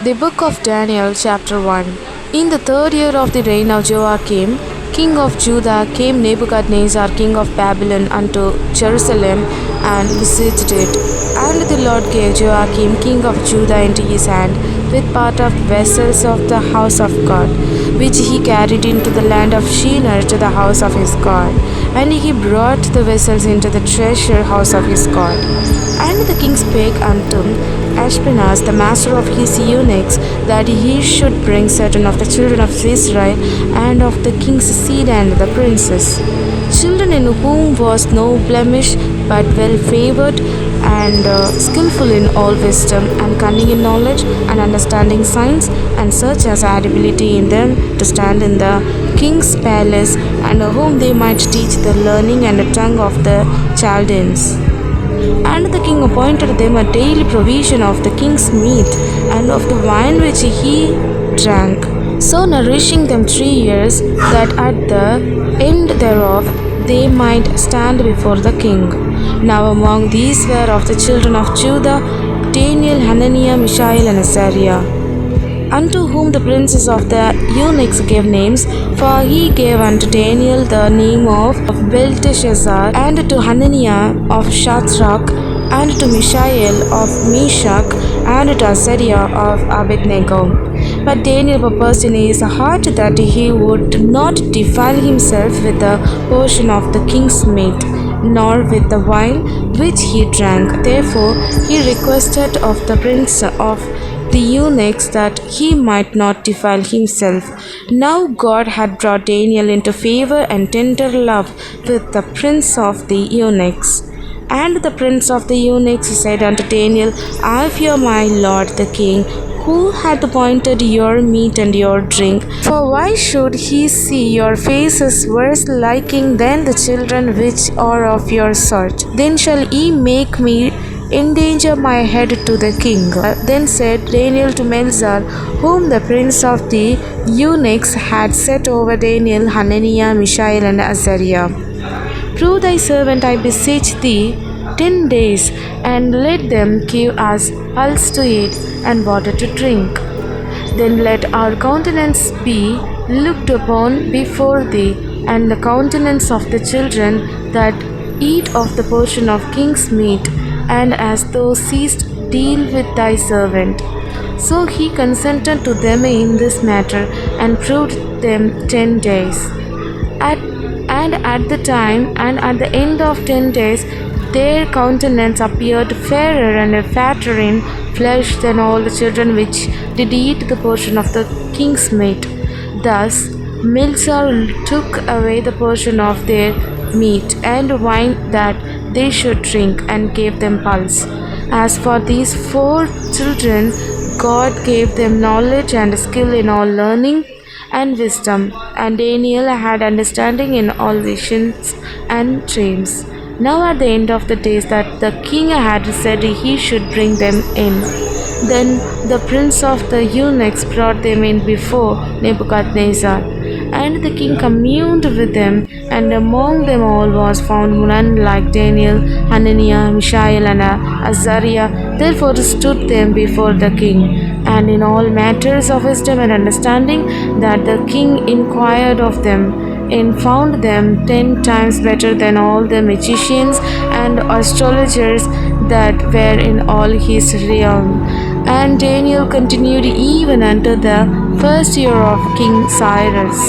The Book of Daniel, Chapter 1. In the third year of the reign of Joachim, king of Judah, came Nebuchadnezzar, king of Babylon, unto Jerusalem, and besieged it. And the Lord gave Joachim, king of Judah, into his hand, with part of vessels of the house of God, which he carried into the land of Shinar to the house of his God. And he brought the vessels into the treasure house of his God. And the king spake unto Ashpenaz, the master of his eunuchs, that he should bring certain of the children of Israel, and of the king's seed and the princes, children in whom was no blemish, but well favored, and skillful in all wisdom, and cunning in knowledge, and understanding signs, and such as had ability in them to stand in the king's palace, and whom they might teach the learning and the tongue of the Chaldeans. And the king appointed them a daily provision of the king's meat, and of the wine which he drank, so nourishing them 3 years, that at the end thereof they might stand before the king. Now among these were of the children of Judah Daniel, Hananiah, Mishael, and Azariah, unto whom the princes of the eunuchs gave names. For he gave unto Daniel the name of Belteshazzar, and to Hananiah of Shadrach, and to Mishael of Meshach, and to Azariah of Abednego. But Daniel purposed in his heart that he would not defile himself with the portion of the king's meat, nor with the wine which he drank. Therefore he requested of the prince of the eunuchs that he might not defile himself. Now God had brought Daniel into favor and tender love with the prince of the eunuchs. And the prince of the eunuchs said unto Daniel, I fear my lord the king, who hath appointed your meat and your drink. For why should he see your faces worse liking than the children which are of your sort? Then shall he make me endanger my head to the king. Then said Daniel to Melzar, whom the prince of the eunuchs had set over Daniel, Hananiah, Mishael, and Azariah, prove thy servant, I beseech thee, 10 days, and let them give us pulse to eat and water to drink. Then let our countenance be looked upon before thee, and the countenance of the children that eat of the portion of king's meat, and as thou seest deal with thy servant. So he consented to them in this matter, and proved them 10 days. And at the time, and at the end of 10 days, their countenance appeared fairer and fatter in flesh than all the children which did eat the portion of the king's meat. Thus Melzar took away the portion of their meat and wine that they should drink, and gave them pulse. As for these 4 children, God gave them knowledge and skill in all learning and wisdom, and Daniel had understanding in all visions and dreams. Now at the end of the days that the king had said he should bring them in, then the prince of the eunuchs brought them in before Nebuchadnezzar. And the king communed with them, and among them all was found none like Daniel, Hananiah, Mishael, and Azariah. Therefore stood them before the king. And in all matters of wisdom and understanding that the king inquired of them, and found them 10 times better than all the magicians and astrologers that were in all his realm. And Daniel continued even unto the first year of King Cyrus.